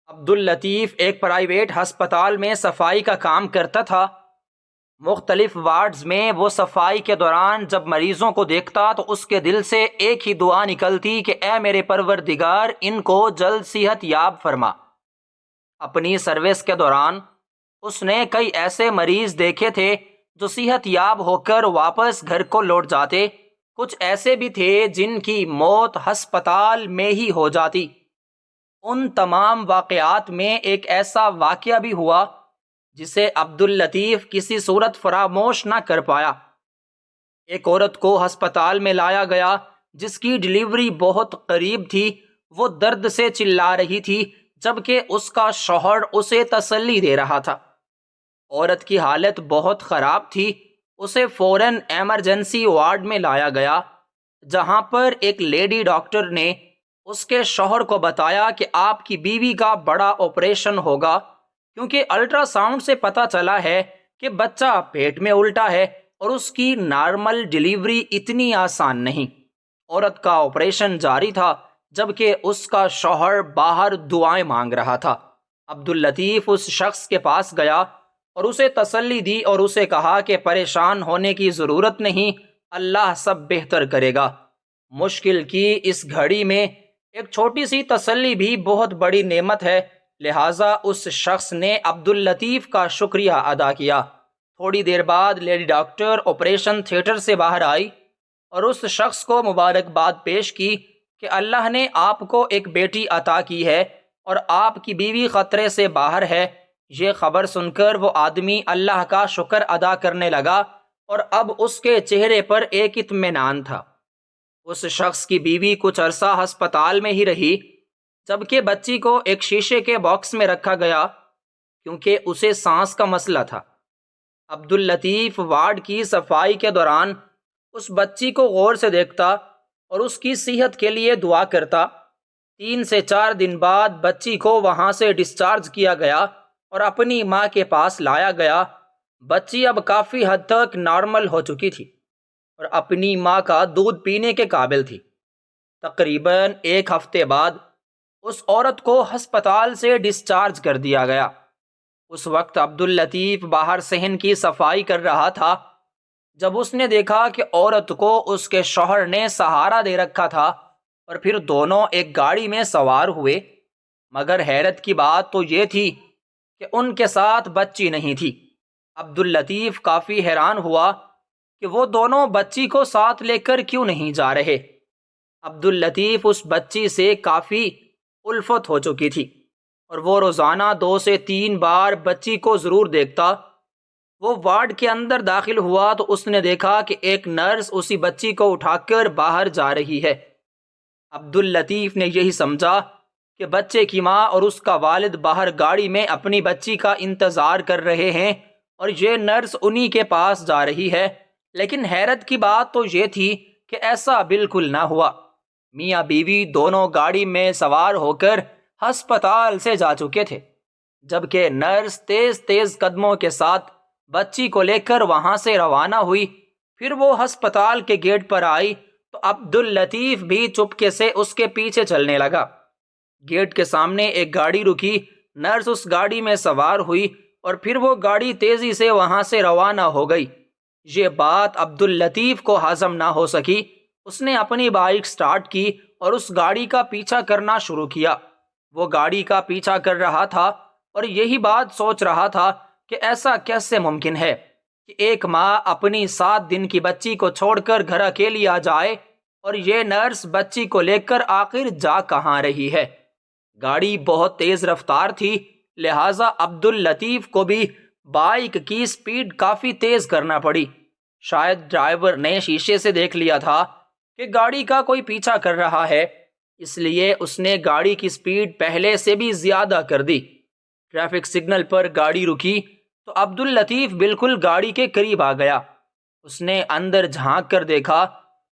عبداللطیف ایک پرائیویٹ ہسپتال میں صفائی کا کام کرتا تھا۔ مختلف وارڈز میں وہ صفائی کے دوران جب مریضوں کو دیکھتا تو اس کے دل سے ایک ہی دعا نکلتی کہ اے میرے پروردگار، ان کو جلد صحت یاب فرما۔ اپنی سروس کے دوران اس نے کئی ایسے مریض دیکھے تھے جو صحت یاب ہو کر واپس گھر کو لوٹ جاتے، کچھ ایسے بھی تھے جن کی موت ہسپتال میں ہی ہو جاتی۔ ان تمام واقعات میں ایک ایسا واقعہ بھی ہوا جسے عبداللطیف کسی صورت فراموش نہ کر پایا۔ ایک عورت کو ہسپتال میں لایا گیا جس کی ڈلیوری بہت قریب تھی۔ وہ درد سے چلا رہی تھی جبکہ اس کا شوہر اسے تسلی دے رہا تھا۔ عورت کی حالت بہت خراب تھی۔ اسے فوراً ایمرجنسی وارڈ میں لایا گیا، جہاں پر ایک لیڈی ڈاکٹر نے اس کے شوہر کو بتایا کہ آپ کی بیوی کا بڑا آپریشن ہوگا، کیونکہ الٹرا ساؤنڈ سے پتہ چلا ہے کہ بچہ پیٹ میں الٹا ہے اور اس کی نارمل ڈلیوری اتنی آسان نہیں۔ عورت کا آپریشن جاری تھا جبکہ اس کا شوہر باہر دعائیں مانگ رہا تھا۔ عبداللطیف اس شخص کے پاس گیا اور اسے تسلی دی اور اسے کہا کہ پریشان ہونے کی ضرورت نہیں، اللہ سب بہتر کرے گا۔ مشکل کی اس گھڑی میں ایک چھوٹی سی تسلی بھی بہت بڑی نعمت ہے، لہٰذا اس شخص نے عبداللطیف کا شکریہ ادا کیا۔ تھوڑی دیر بعد لیڈی ڈاکٹر آپریشن تھیٹر سے باہر آئی اور اس شخص کو مبارکباد پیش کی کہ اللہ نے آپ کو ایک بیٹی عطا کی ہے اور آپ کی بیوی خطرے سے باہر ہے۔ یہ خبر سن کر وہ آدمی اللہ کا شکر ادا کرنے لگا اور اب اس کے چہرے پر ایک اطمینان تھا۔ اس شخص کی بیوی کچھ عرصہ ہسپتال میں ہی رہی، جبکہ بچی کو ایک شیشے کے باکس میں رکھا گیا کیونکہ اسے سانس کا مسئلہ تھا۔ عبداللطیف وارڈ کی صفائی کے دوران اس بچی کو غور سے دیکھتا اور اس کی صحت کے لیے دعا کرتا۔ 3 سے 4 دن بعد بچی کو وہاں سے ڈسچارج کیا گیا اور اپنی ماں کے پاس لایا گیا۔ بچی اب کافی حد تک نارمل ہو چکی تھی اور اپنی ماں کا دودھ پینے کے قابل تھی۔ تقریباً 1 ہفتے بعد اس عورت کو ہسپتال سے ڈسچارج کر دیا گیا۔ اس وقت عبداللطیف باہر صحن کی صفائی کر رہا تھا جب اس نے دیکھا کہ عورت کو اس کے شوہر نے سہارا دے رکھا تھا اور پھر دونوں ایک گاڑی میں سوار ہوئے، مگر حیرت کی بات تو یہ تھی کہ ان کے ساتھ بچی نہیں تھی۔ عبداللطیف کافی حیران ہوا کہ وہ دونوں بچی کو ساتھ لے کر کیوں نہیں جا رہے۔ عبداللطیف اس بچی سے کافی الفت ہو چکی تھی اور وہ روزانہ 2 سے 3 بار بچی کو ضرور دیکھتا۔ وہ وارڈ کے اندر داخل ہوا تو اس نے دیکھا کہ ایک نرس اسی بچی کو اٹھا کر باہر جا رہی ہے۔ عبداللطیف نے یہی سمجھا کہ بچے کی ماں اور اس کا والد باہر گاڑی میں اپنی بچی کا انتظار کر رہے ہیں اور یہ نرس انہی کے پاس جا رہی ہے، لیکن حیرت کی بات تو یہ تھی کہ ایسا بالکل نہ ہوا۔ میاں بیوی دونوں گاڑی میں سوار ہو کر ہسپتال سے جا چکے تھے، جبکہ نرس تیز تیز قدموں کے ساتھ بچی کو لے کر وہاں سے روانہ ہوئی۔ پھر وہ ہسپتال کے گیٹ پر آئی تو عبداللطیف بھی چپکے سے اس کے پیچھے چلنے لگا۔ گیٹ کے سامنے ایک گاڑی رکی، نرس اس گاڑی میں سوار ہوئی اور پھر وہ گاڑی تیزی سے وہاں سے روانہ ہو گئی۔ یہ بات عبداللطیف کو ہضم نہ ہو سکی۔ اس نے اپنی بائک سٹارٹ کی اور اس گاڑی کا پیچھا کرنا شروع کیا۔ وہ گاڑی کا پیچھا کر رہا تھا اور یہی بات سوچ رہا تھا کہ ایسا کیسے ممکن ہے کہ ایک ماں اپنی 7 دن کی بچی کو چھوڑ کر گھر اکیلی آ جائے اور یہ نرس بچی کو لے کر آخر جا کہاں رہی ہے۔ گاڑی بہت تیز رفتار تھی، لہٰذا عبداللطیف کو بھی بائک کی سپیڈ کافی تیز کرنا پڑی۔ شاید ڈرائیور نے شیشے سے دیکھ لیا تھا کہ گاڑی کا کوئی پیچھا کر رہا ہے، اس لیے اس نے گاڑی کی سپیڈ پہلے سے بھی زیادہ کر دی۔ ٹریفک سگنل پر گاڑی رکی تو عبداللطیف بالکل گاڑی کے قریب آ گیا۔ اس نے اندر جھانک کر دیکھا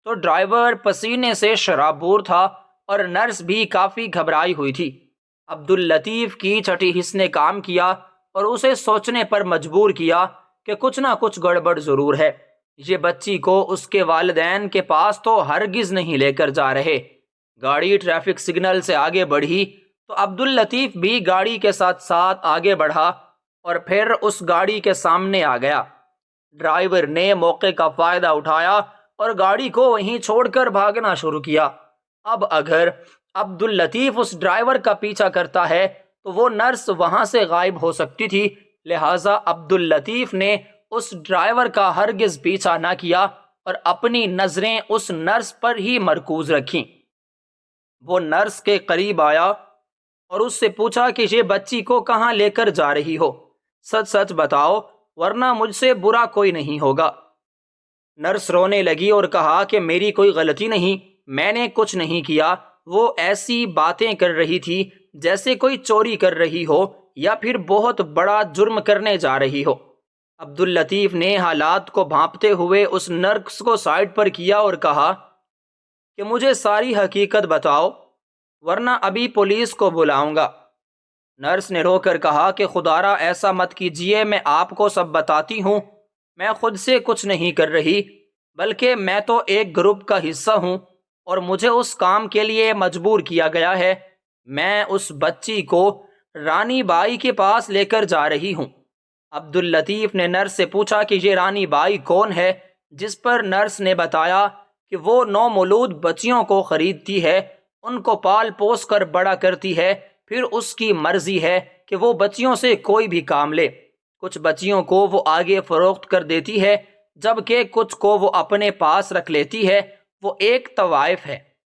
تو ڈرائیور پسینے سے شرابور تھا اور نرس بھی کافی گھبرائی ہوئی تھی۔ عبداللطیف کی چھٹی حس نے کام کیا اور اسے سوچنے پر مجبور کیا کہ کچھ نہ کچھ گڑبڑ ضرور ہے۔ یہ بچی کو اس کے والدین کے پاس تو ہرگز نہیں لے کر جا رہے۔ گاڑی ٹریفک سگنل سے آگے بڑھی تو عبداللطیف بھی گاڑی کے ساتھ ساتھ آگے بڑھا اور پھر اس گاڑی کے سامنے آ گیا۔ ڈرائیور نے موقع کا فائدہ اٹھایا اور گاڑی کو وہیں چھوڑ کر بھاگنا شروع کیا۔ اب اگر عبداللطیف اس ڈرائیور کا پیچھا کرتا ہے تو وہ نرس وہاں سے غائب ہو سکتی تھی، لہٰذا عبداللطیف نے اس ڈرائیور کا ہرگز پیچھا نہ کیا اور اپنی نظریں اس نرس پر ہی مرکوز رکھیں۔ وہ نرس کے قریب آیا اور اس سے پوچھا کہ یہ بچی کو کہاں لے کر جا رہی ہو؟ سچ سچ بتاؤ ورنہ مجھ سے برا کوئی نہیں ہوگا۔ نرس رونے لگی اور کہا کہ میری کوئی غلطی نہیں، میں نے کچھ نہیں کیا۔ وہ ایسی باتیں کر رہی تھی جیسے کوئی چوری کر رہی ہو یا پھر بہت بڑا جرم کرنے جا رہی ہو۔ عبداللطیف نے حالات کو بھانپتے ہوئے اس نرس کو سائڈ پر کیا اور کہا کہ مجھے ساری حقیقت بتاؤ ورنہ ابھی پولیس کو بلاؤں گا۔ نرس نے رو کر کہا کہ خدارا ایسا مت کیجیے، میں آپ کو سب بتاتی ہوں۔ میں خود سے کچھ نہیں کر رہی، بلکہ میں تو ایک گروپ کا حصہ ہوں اور مجھے اس کام کے لیے مجبور کیا گیا ہے۔ میں اس بچی کو رانی بائی کے پاس لے کر جا رہی ہوں۔ عبداللطیف نے نرس سے پوچھا کہ یہ رانی بائی کون ہے، جس پر نرس نے بتایا کہ وہ نومولود بچیوں کو خریدتی ہے، ان کو پال پوس کر بڑا کرتی ہے، پھر اس کی مرضی ہے کہ وہ بچیوں سے کوئی بھی کام لے۔ کچھ بچیوں کو وہ آگے فروخت کر دیتی ہے جبکہ کچھ کو وہ اپنے پاس رکھ لیتی ہے۔ وہ ایک طوائف ہے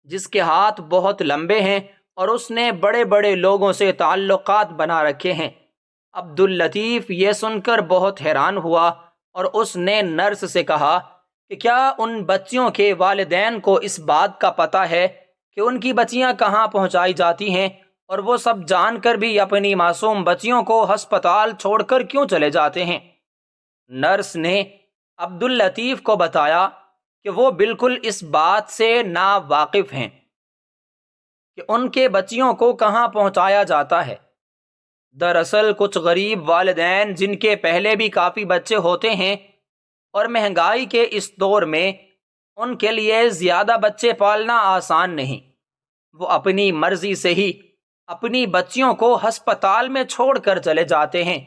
جس کے ہاتھ بہت لمبے ہیں اور اس نے بڑے بڑے لوگوں سے تعلقات بنا رکھے ہیں۔ عبداللطیف یہ سن کر بہت حیران ہوا اور اس نے نرس سے کہا کہ کیا ان بچیوں کے والدین کو اس بات کا پتہ ہے کہ ان کی بچیاں کہاں پہنچائی جاتی ہیں، اور وہ سب جان کر بھی اپنی معصوم بچیوں کو ہسپتال چھوڑ کر کیوں چلے جاتے ہیں؟ نرس نے عبداللطیف کو بتایا کہ وہ بالکل اس بات سے ناواقف ہیں کہ ان کے بچیوں کو کہاں پہنچایا جاتا ہے۔ دراصل کچھ غریب والدین جن کے پہلے بھی کافی بچے ہوتے ہیں اور مہنگائی کے اس دور میں ان کے لیے زیادہ بچے پالنا آسان نہیں، وہ اپنی مرضی سے ہی اپنی بچیوں کو ہسپتال میں چھوڑ کر چلے جاتے ہیں،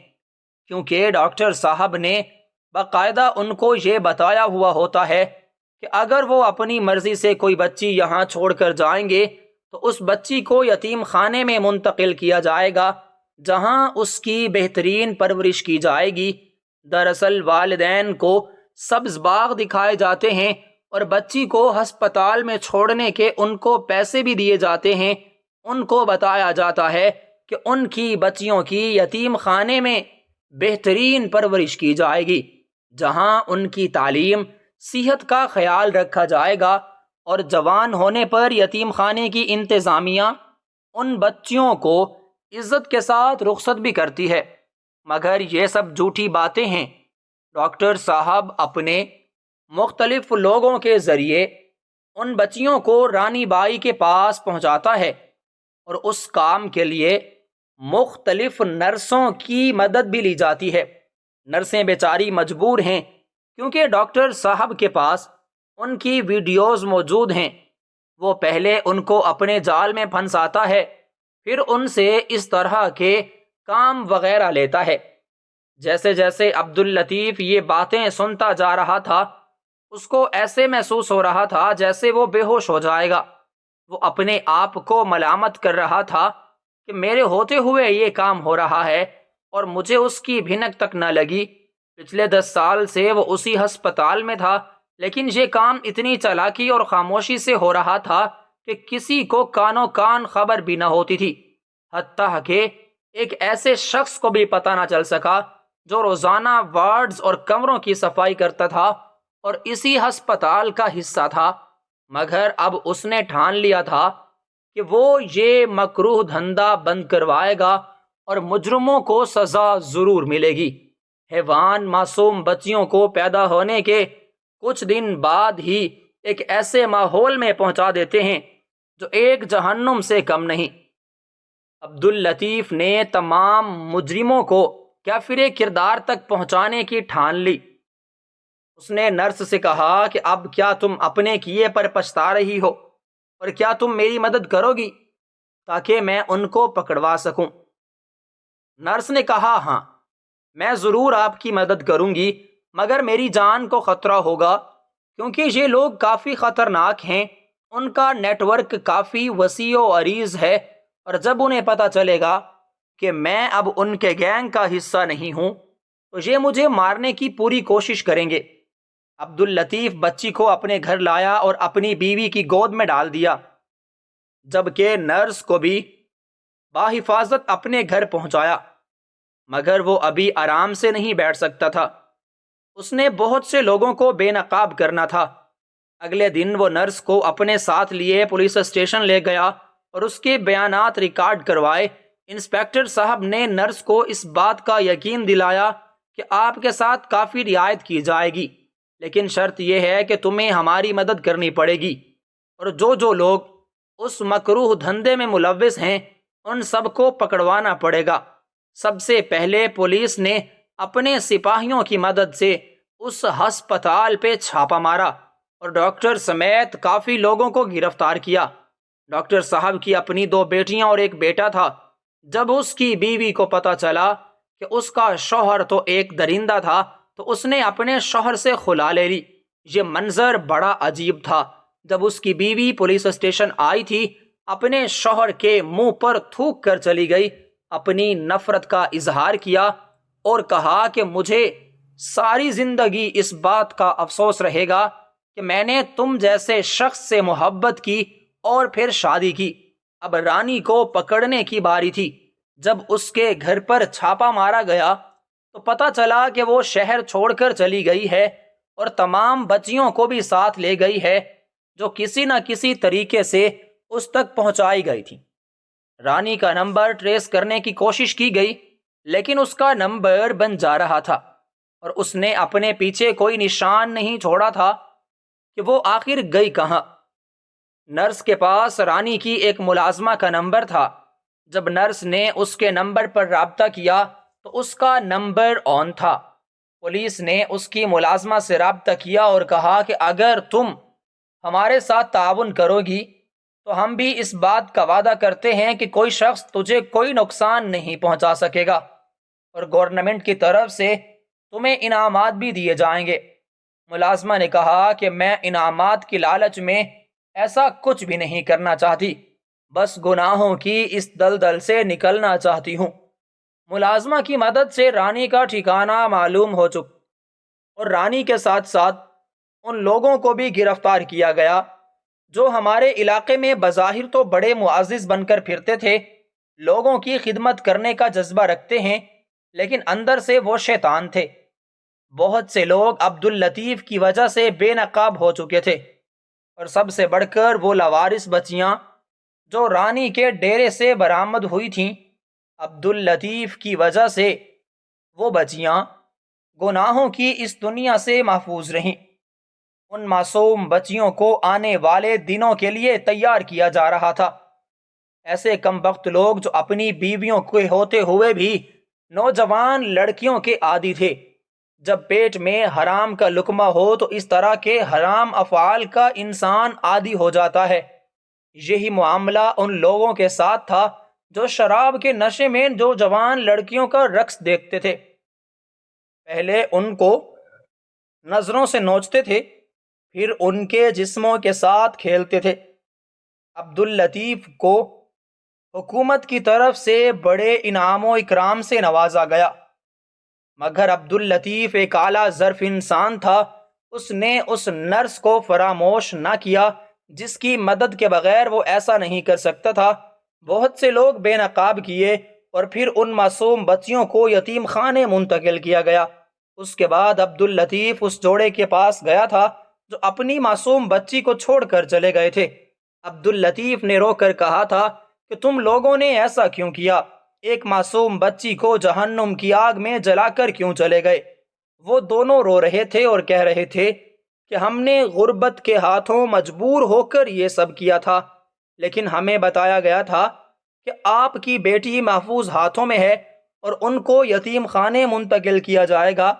کیونکہ ڈاکٹر صاحب نے باقاعدہ ان کو یہ بتایا ہوا ہوتا ہے کہ اگر وہ اپنی مرضی سے کوئی بچی یہاں چھوڑ کر جائیں گے تو اس بچی کو یتیم خانے میں منتقل کیا جائے گا جہاں اس کی بہترین پرورش کی جائے گی۔ دراصل والدین کو سبز باغ دکھائے جاتے ہیں اور بچی کو ہسپتال میں چھوڑنے کے ان کو پیسے بھی دیے جاتے ہیں۔ ان کو بتایا جاتا ہے کہ ان کی بچیوں کی یتیم خانے میں بہترین پرورش کی جائے گی جہاں ان کی تعلیم، صحت کا خیال رکھا جائے گا، اور جوان ہونے پر یتیم خانے کی انتظامیہ ان بچیوں کو عزت کے ساتھ رخصت بھی کرتی ہے۔ مگر یہ سب جھوٹی باتیں ہیں۔ ڈاکٹر صاحب اپنے مختلف لوگوں کے ذریعے ان بچیوں کو رانی بائی کے پاس پہنچاتا ہے اور اس کام کے لیے مختلف نرسوں کی مدد بھی لی جاتی ہے۔ نرسیں بیچاری مجبور ہیں کیونکہ ڈاکٹر صاحب کے پاس ان کی ویڈیوز موجود ہیں۔ وہ پہلے ان کو اپنے جال میں پھنساتا ہے، پھر ان سے اس طرح کے کام وغیرہ لیتا ہے۔ جیسے جیسے عبداللطیف یہ باتیں سنتا جا رہا تھا، اس کو ایسے محسوس ہو رہا تھا جیسے وہ بے ہوش ہو جائے گا۔ وہ اپنے آپ کو ملامت کر رہا تھا کہ میرے ہوتے ہوئے یہ کام ہو رہا ہے اور مجھے اس کی بھنک تک نہ لگی۔ پچھلے 10 سال سے وہ اسی ہسپتال میں تھا، لیکن یہ کام اتنی چالاکی اور خاموشی سے ہو رہا تھا کہ کسی کو کانوں کان خبر بھی نہ ہوتی تھی، حتیٰ کہ ایک ایسے شخص کو بھی پتہ نہ چل سکا جو روزانہ وارڈز اور کمروں کی صفائی کرتا تھا اور اسی ہسپتال کا حصہ تھا۔ مگر اب اس نے ٹھان لیا تھا کہ وہ یہ مکروہ دھندا بند کروائے گا اور مجرموں کو سزا ضرور ملے گی۔ حیوان معصوم بچیوں کو پیدا ہونے کے کچھ دن بعد ہی ایک ایسے ماحول میں پہنچا دیتے ہیں جو ایک جہنم سے کم نہیں۔ عبداللطیف نے تمام مجرموں کو کافر کردار تک پہنچانے کی ٹھان لی۔ اس نے نرس سے کہا کہ اب کیا تم اپنے کیے پر پچھتا رہی ہو اور کیا تم میری مدد کرو گی؟ تاکہ میں ان کو پکڑوا سکوں۔ نرس نے کہا، ہاں، میں ضرور آپ کی مدد کروں گی، مگر میری جان کو خطرہ ہوگا کیونکہ یہ لوگ کافی خطرناک ہیں۔ ان کا نیٹ ورک کافی وسیع و عریض ہے، اور جب انہیں پتہ چلے گا کہ میں اب ان کے گینگ کا حصہ نہیں ہوں تو یہ مجھے مارنے کی پوری کوشش کریں گے۔ عبداللطیف بچی کو اپنے گھر لایا اور اپنی بیوی کی گود میں ڈال دیا، جبکہ نرس کو بھی بحفاظت اپنے گھر پہنچایا، مگر وہ ابھی آرام سے نہیں بیٹھ سکتا تھا۔ اس نے بہت سے لوگوں کو بے نقاب کرنا تھا۔ اگلے دن وہ نرس کو اپنے ساتھ لیے پولیس اسٹیشن لے گیا اور اس کے بیانات ریکارڈ کروائے۔ انسپیکٹر صاحب نے نرس کو اس بات کا یقین دلایا کہ آپ کے ساتھ کافی رعایت کی جائے گی، لیکن شرط یہ ہے کہ تمہیں ہماری مدد کرنی پڑے گی، اور جو لوگ اس مکروہ دھندے میں ملوث ہیں ان سب کو پکڑوانا پڑے گا۔ سب سے پہلے پولیس نے اپنے سپاہیوں کی مدد سے اس ہسپتال پہ چھاپا مارا اور ڈاکٹر سمیت کافی لوگوں کو گرفتار کیا۔ ڈاکٹر صاحب کی اپنی 2 بیٹیاں اور ایک بیٹا تھا۔ جب اس کی بیوی کو پتہ چلا کہ اس کا شوہر تو ایک درندہ تھا تو اس نے اپنے شوہر سے خلا لے لی۔ یہ منظر بڑا عجیب تھا۔ جب اس کی بیوی پولیس اسٹیشن آئی تھی، اپنے شوہر کے منہ پر تھوک کر چلی گئی، اپنی نفرت کا اظہار کیا اور کہا کہ مجھے ساری زندگی اس بات کا افسوس رہے گا کہ میں نے تم جیسے شخص سے محبت کی اور پھر شادی کی۔ اب رانی کو پکڑنے کی باری تھی۔ جب اس کے گھر پر چھاپا مارا گیا تو پتہ چلا کہ وہ شہر چھوڑ کر چلی گئی ہے اور تمام بچیوں کو بھی ساتھ لے گئی ہے جو کسی نہ کسی طریقے سے اس تک پہنچائی گئی تھی۔ رانی کا نمبر ٹریس کرنے کی کوشش کی گئی، لیکن اس کا نمبر بن جا رہا تھا اور اس نے اپنے پیچھے کوئی نشان نہیں چھوڑا تھا کہ وہ آخر گئی کہاں۔ نرس کے پاس رانی کی ایک ملازمہ کا نمبر تھا۔ جب نرس نے اس کے نمبر پر رابطہ کیا تو اس کا نمبر آن تھا۔ پولیس نے اس کی ملازمہ سے رابطہ کیا اور کہا کہ اگر تم ہمارے ساتھ تعاون کرو گی تو ہم بھی اس بات کا وعدہ کرتے ہیں کہ کوئی شخص تجھے کوئی نقصان نہیں پہنچا سکے گا، اور گورنمنٹ کی طرف سے تمہیں انعامات بھی دیے جائیں گے۔ ملازمہ نے کہا کہ میں انعامات کی لالچ میں ایسا کچھ بھی نہیں کرنا چاہتی، بس گناہوں کی اس دلدل سے نکلنا چاہتی ہوں۔ ملازمہ کی مدد سے رانی کا ٹھکانہ معلوم ہو چکا اور رانی کے ساتھ ساتھ ان لوگوں کو بھی گرفتار کیا گیا جو ہمارے علاقے میں بظاہر تو بڑے معزز بن کر پھرتے تھے، لوگوں کی خدمت کرنے کا جذبہ رکھتے ہیں، لیکن اندر سے وہ شیطان تھے۔ بہت سے لوگ عبداللطیف کی وجہ سے بے نقاب ہو چکے تھے، اور سب سے بڑھ کر وہ لاوارث بچیاں جو رانی کے ڈیرے سے برآمد ہوئی تھیں۔ عبداللطیف کی وجہ سے وہ بچیاں گناہوں کی اس دنیا سے محفوظ رہیں۔ ان معصوم بچیوں کو آنے والے دنوں کے لیے تیار کیا جا رہا تھا۔ ایسے کم بخت لوگ جو اپنی بیویوں کے ہوتے ہوئے بھی نوجوان لڑکیوں کے عادی تھے۔ جب پیٹ میں حرام کا لقمہ ہو تو اس طرح کے حرام افعال کا انسان عادی ہو جاتا ہے۔ یہی معاملہ ان لوگوں کے ساتھ تھا جو شراب کے نشے میں جو جوان لڑکیوں کا رقص دیکھتے تھے، پہلے ان کو نظروں سے نوچتے تھے، پھر ان کے جسموں کے ساتھ کھیلتے تھے۔ عبداللطیف کو حکومت کی طرف سے بڑے انعام و اکرام سے نوازا گیا، مگر عبداللطیف ایک اعلیٰ ظرف انسان تھا۔ اس نے اس نرس کو فراموش نہ کیا جس کی مدد کے بغیر وہ ایسا نہیں کر سکتا تھا۔ بہت سے لوگ بے نقاب کیے اور پھر ان معصوم بچیوں کو یتیم خانے منتقل کیا گیا۔ اس کے بعد عبداللطیف اس جوڑے کے پاس گیا تھا جو اپنی معصوم بچی کو چھوڑ کر چلے گئے تھے۔ عبداللطیف نے رو کر کہا تھا کہ تم لوگوں نے ایسا کیوں کیا؟ ایک معصوم بچی کو جہنم کی آگ میں جلا کر کیوں چلے گئے؟ وہ دونوں رو رہے تھے اور کہہ رہے تھے کہ ہم نے غربت کے ہاتھوں مجبور ہو کر یہ سب کیا تھا، لیکن ہمیں بتایا گیا تھا کہ آپ کی بیٹی محفوظ ہاتھوں میں ہے اور ان کو یتیم خانے منتقل کیا جائے گا۔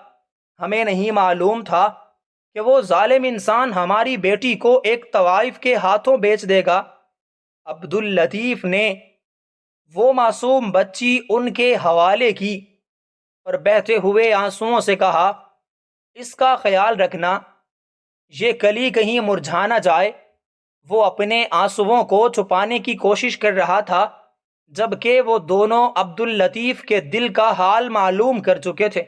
ہمیں نہیں معلوم تھا کہ وہ ظالم انسان ہماری بیٹی کو ایک طوائف کے ہاتھوں بیچ دے گا۔ عبداللطیف نے وہ معصوم بچی ان کے حوالے کی اور بہتے ہوئے آنسوؤں سے کہا، اس کا خیال رکھنا، یہ کلی کہیں مرجھا نہ جائے۔ وہ اپنے آنسوؤں کو چھپانے کی کوشش کر رہا تھا، جبکہ وہ دونوں عبداللطیف کے دل کا حال معلوم کر چکے تھے۔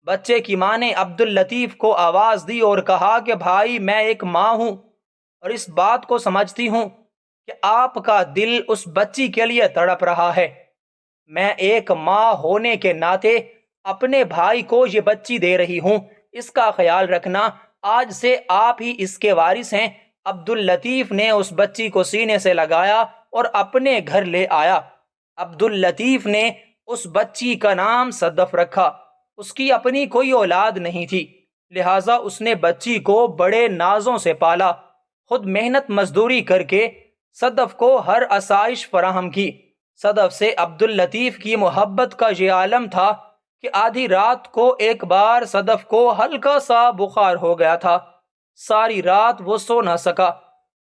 بچے کی ماں نے عبداللطیف کو آواز دی اور کہا کہ بھائی، میں ایک ماں ہوں اور اس بات کو سمجھتی ہوں کہ آپ کا دل اس بچی کے لیے تڑپ رہا ہے۔ میں ایک ماں ہونے کے ناطے اپنے بھائی کو یہ بچی دے رہی ہوں، اس کا خیال رکھنا، آج سے آپ ہی اس کے وارث ہیں۔ عبداللطیف نے اس بچی کو سینے سے لگایا اور اپنے گھر لے آیا۔ عبداللطیف نے اس بچی کا نام صدف رکھا۔ اس کی اپنی کوئی اولاد نہیں تھی، لہٰذا اس نے بچی کو بڑے نازوں سے پالا، خود محنت مزدوری کر کے صدف کو ہر آسائش فراہم کی۔ صدف سے عبداللطیف کی محبت کا یہ عالم تھا کہ آدھی رات کو ایک بار صدف کو ہلکا سا بخار ہو گیا تھا۔ ساری رات وہ سو نہ سکا،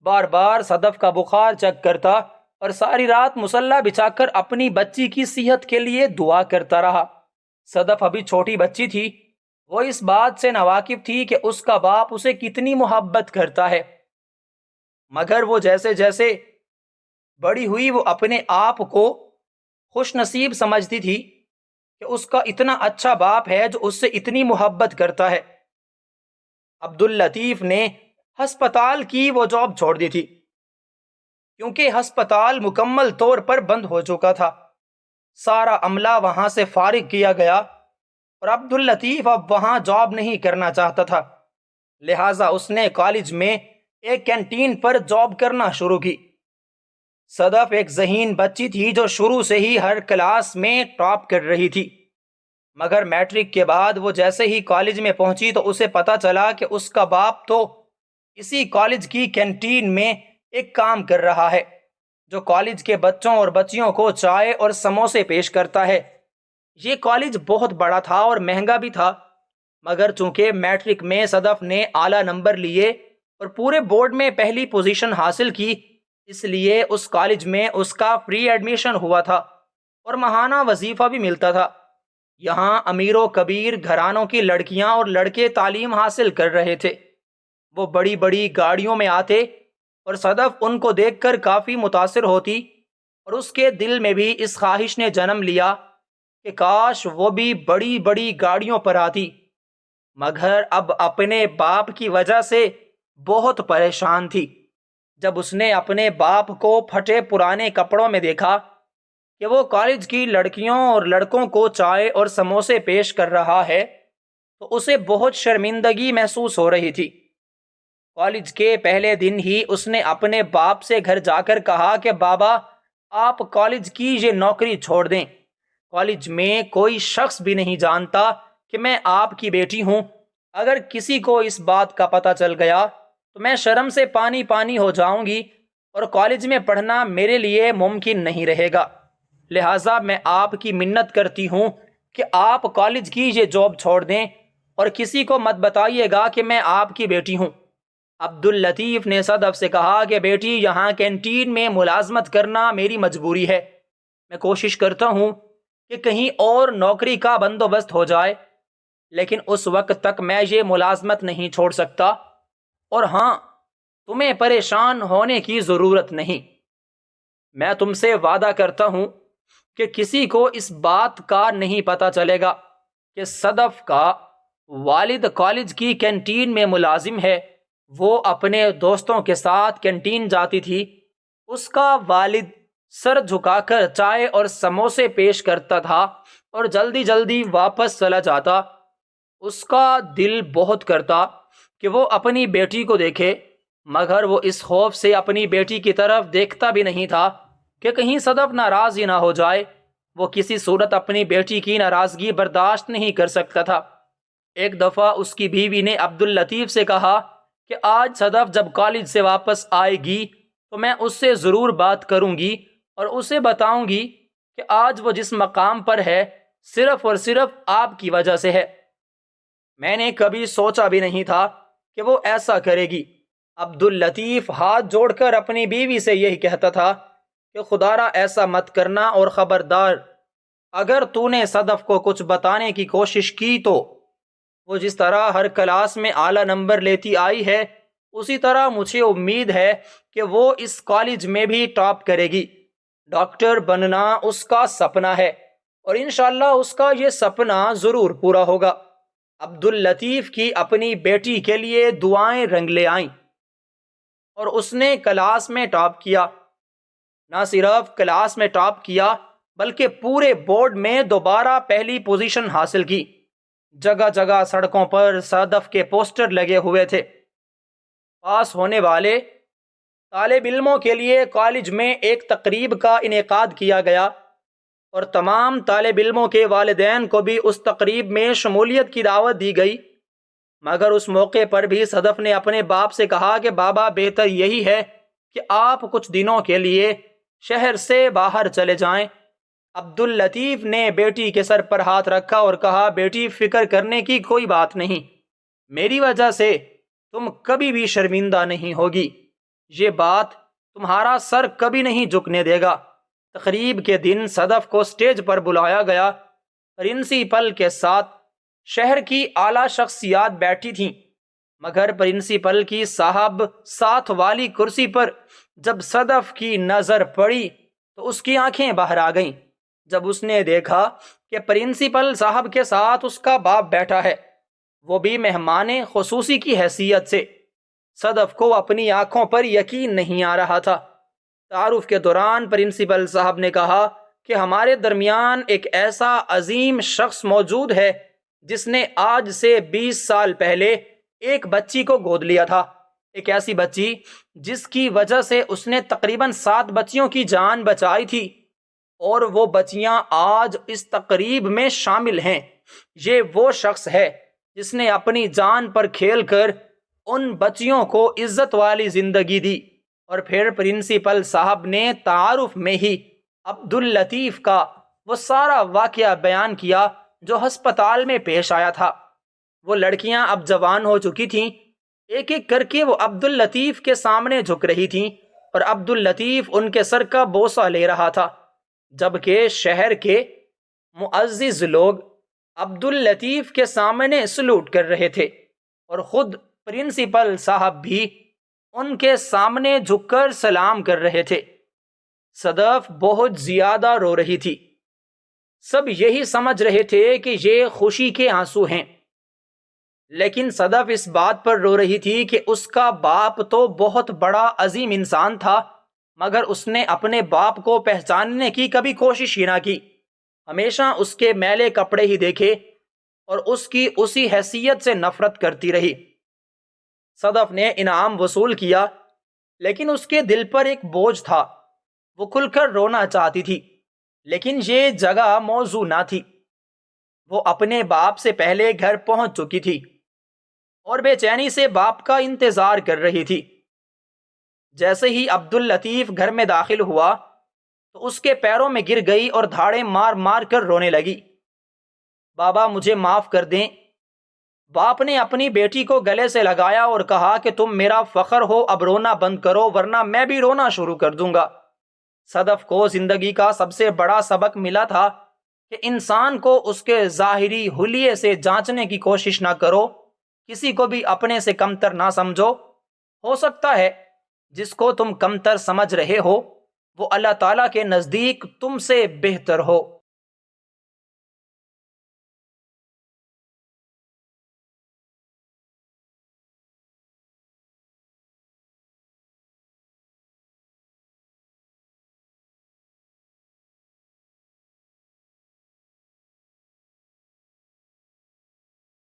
بار بار صدف کا بخار چیک کرتا اور ساری رات مصلی بچھا کر اپنی بچی کی صحت کے لیے دعا کرتا رہا۔ صدف ابھی چھوٹی بچی تھی، وہ اس بات سے ناواقف تھی کہ اس کا باپ اسے کتنی محبت کرتا ہے، مگر وہ جیسے جیسے بڑی ہوئی وہ اپنے آپ کو خوش نصیب سمجھتی تھی کہ اس کا اتنا اچھا باپ ہے جو اس سے اتنی محبت کرتا ہے۔ عبداللطیف نے ہسپتال کی وہ جاب چھوڑ دی تھی، کیونکہ ہسپتال مکمل طور پر بند ہو چکا تھا۔ سارا عملہ وہاں سے فارغ کیا گیا اور عبداللطیف اب وہاں جاب نہیں کرنا چاہتا تھا، لہٰذا اس نے کالج میں ایک کینٹین پر جاب کرنا شروع کی۔ صدف ایک ذہین بچی تھی جو شروع سے ہی ہر کلاس میں ٹاپ کر رہی تھی، مگر میٹرک کے بعد وہ جیسے ہی کالج میں پہنچی تو اسے پتا چلا کہ اس کا باپ تو اسی کالج کی کینٹین میں ایک کام کر رہا ہے، جو کالج کے بچوں اور بچیوں کو چائے اور سموسے پیش کرتا ہے۔ یہ کالج بہت بڑا تھا اور مہنگا بھی تھا، مگر چونکہ میٹرک میں صدف نے اعلیٰ نمبر لیے اور پورے بورڈ میں پہلی پوزیشن حاصل کی، اس لیے اس کالج میں اس کا فری ایڈمیشن ہوا تھا اور ماہانہ وظیفہ بھی ملتا تھا۔ یہاں امیر و کبیر گھرانوں کی لڑکیاں اور لڑکے تعلیم حاصل کر رہے تھے۔ وہ بڑی بڑی گاڑیوں میں آتے اور صدف ان کو دیکھ کر کافی متاثر ہوتی اور اس کے دل میں بھی اس خواہش نے جنم لیا کہ کاش وہ بھی بڑی بڑی گاڑیوں پر آتی، مگر اب اپنے باپ کی وجہ سے بہت پریشان تھی۔ جب اس نے اپنے باپ کو پھٹے پرانے کپڑوں میں دیکھا کہ وہ کالج کی لڑکیوں اور لڑکوں کو چائے اور سموسے پیش کر رہا ہے تو اسے بہت شرمندگی محسوس ہو رہی تھی۔ کالج کے پہلے دن ہی اس نے اپنے باپ سے گھر جا کر کہا کہ بابا، آپ کالج کی یہ نوکری چھوڑ دیں، کالج میں کوئی شخص بھی نہیں جانتا کہ میں آپ کی بیٹی ہوں، اگر کسی کو اس بات کا پتہ چل گیا تو میں شرم سے پانی پانی ہو جاؤں گی اور کالج میں پڑھنا میرے لیے ممکن نہیں رہے گا، لہٰذا میں آپ کی منت کرتی ہوں کہ آپ کالج کی یہ جاب چھوڑ دیں اور کسی کو مت بتائیے گا کہ میں آپ کی بیٹی ہوں۔ عبداللطیف نے صدف سے کہا کہ بیٹی، یہاں کینٹین میں ملازمت کرنا میری مجبوری ہے، میں کوشش کرتا ہوں کہ کہیں اور نوکری کا بندوبست ہو جائے، لیکن اس وقت تک میں یہ ملازمت نہیں چھوڑ سکتا، اور ہاں، تمہیں پریشان ہونے کی ضرورت نہیں، میں تم سے وعدہ کرتا ہوں کہ کسی کو اس بات کا نہیں پتہ چلے گا کہ صدف کا والد کالج کی کینٹین میں ملازم ہے۔ وہ اپنے دوستوں کے ساتھ کینٹین جاتی تھی، اس کا والد سر جھکا کر چائے اور سموسے پیش کرتا تھا اور جلدی جلدی واپس چلا جاتا۔ اس کا دل بہت کرتا کہ وہ اپنی بیٹی کو دیکھے، مگر وہ اس خوف سے اپنی بیٹی کی طرف دیکھتا بھی نہیں تھا کہ کہیں صدف ناراض ہی نہ ہو جائے۔ وہ کسی صورت اپنی بیٹی کی ناراضگی برداشت نہیں کر سکتا تھا۔ ایک دفعہ اس کی بیوی نے عبداللطیف سے کہا کہ آج صدف جب کالج سے واپس آئے گی تو میں اس سے ضرور بات کروں گی اور اسے بتاؤں گی کہ آج وہ جس مقام پر ہے صرف اور صرف آپ کی وجہ سے ہے۔ میں نے کبھی سوچا بھی نہیں تھا کہ وہ ایسا کرے گی۔ عبداللطیف ہاتھ جوڑ کر اپنی بیوی سے یہی کہتا تھا کہ خدا را ایسا مت کرنا، اور خبردار اگر تو نے صدف کو کچھ بتانے کی کوشش کی تو وہ جس طرح ہر کلاس میں اعلیٰ نمبر لیتی آئی ہے اسی طرح مجھے امید ہے کہ وہ اس کالج میں بھی ٹاپ کرے گی۔ ڈاکٹر بننا اس کا سپنا ہے اور انشاءاللہ اس کا یہ سپنا ضرور پورا ہوگا۔ عبداللطیف کی اپنی بیٹی کے لیے دعائیں رنگ لے آئیں اور اس نے کلاس میں ٹاپ کیا۔ نہ صرف کلاس میں ٹاپ کیا بلکہ پورے بورڈ میں دوبارہ پہلی پوزیشن حاصل کی۔ جگہ جگہ سڑکوں پر صدف کے پوسٹر لگے ہوئے تھے۔ پاس ہونے والے طالب علموں کے لیے کالج میں ایک تقریب کا انعقاد کیا گیا اور تمام طالب علموں کے والدین کو بھی اس تقریب میں شمولیت کی دعوت دی گئی، مگر اس موقع پر بھی صدف نے اپنے باپ سے کہا کہ بابا بہتر یہی ہے کہ آپ کچھ دنوں کے لیے شہر سے باہر چلے جائیں۔ عبداللطیف نے بیٹی کے سر پر ہاتھ رکھا اور کہا، بیٹی فکر کرنے کی کوئی بات نہیں، میری وجہ سے تم کبھی بھی شرمندہ نہیں ہوگی، یہ بات تمہارا سر کبھی نہیں جھکنے دے گا۔ تقریب کے دن صدف کو سٹیج پر بلایا گیا۔ پرنسپل کے ساتھ شہر کی اعلیٰ شخصیات بیٹھی تھیں، مگر پرنسپل کی صاحب ساتھ والی کرسی پر جب صدف کی نظر پڑی تو اس کی آنکھیں باہر آ گئیں جب اس نے دیکھا کہ پرنسپل صاحب کے ساتھ اس کا باپ بیٹھا ہے، وہ بھی مہمان خصوصی کی حیثیت سے۔ صدف کو اپنی آنکھوں پر یقین نہیں آ رہا تھا۔ تعارف کے دوران پرنسپل صاحب نے کہا کہ ہمارے درمیان ایک ایسا عظیم شخص موجود ہے جس نے آج سے 20 سال پہلے ایک بچی کو گود لیا تھا، ایک ایسی بچی جس کی وجہ سے اس نے تقریباً 7 بچیوں کی جان بچائی تھی، اور وہ بچیاں آج اس تقریب میں شامل ہیں۔ یہ وہ شخص ہے جس نے اپنی جان پر کھیل کر ان بچیوں کو عزت والی زندگی دی۔ اور پھر پرنسپل صاحب نے تعارف میں ہی عبداللطیف کا وہ سارا واقعہ بیان کیا جو ہسپتال میں پیش آیا تھا۔ وہ لڑکیاں اب جوان ہو چکی تھیں، ایک ایک کر کے وہ عبداللطیف کے سامنے جھک رہی تھیں اور عبداللطیف ان کے سر کا بوسہ لے رہا تھا، جبکہ شہر کے معزز لوگ عبداللطیف کے سامنے سلوٹ کر رہے تھے اور خود پرنسپل صاحب بھی ان کے سامنے جھک کر سلام کر رہے تھے۔ صدف بہت زیادہ رو رہی تھی۔ سب یہی سمجھ رہے تھے کہ یہ خوشی کے آنسو ہیں، لیکن صدف اس بات پر رو رہی تھی کہ اس کا باپ تو بہت بڑا عظیم انسان تھا، مگر اس نے اپنے باپ کو پہچاننے کی کبھی کوشش ہی نہ کی، ہمیشہ اس کے میلے کپڑے ہی دیکھے اور اس کی اسی حیثیت سے نفرت کرتی رہی۔ صدف نے انعام وصول کیا، لیکن اس کے دل پر ایک بوجھ تھا۔ وہ کھل کر رونا چاہتی تھی، لیکن یہ جگہ موزوں نہ تھی۔ وہ اپنے باپ سے پہلے گھر پہنچ چکی تھی اور بے چینی سے باپ کا انتظار کر رہی تھی۔ جیسے ہی عبداللطیف گھر میں داخل ہوا تو اس کے پیروں میں گر گئی اور دھاڑے مار مار کر رونے لگی۔ بابا مجھے معاف کر دیں۔ باپ نے اپنی بیٹی کو گلے سے لگایا اور کہا کہ تم میرا فخر ہو، اب رونا بند کرو ورنہ میں بھی رونا شروع کر دوں گا۔ صدف کو زندگی کا سب سے بڑا سبق ملا تھا کہ انسان کو اس کے ظاہری حلیے سے جانچنے کی کوشش نہ کرو، کسی کو بھی اپنے سے کمتر نہ سمجھو۔ ہو سکتا ہے جس کو تم کمتر سمجھ رہے ہو وہ اللہ تعالیٰ کے نزدیک تم سے بہتر ہو۔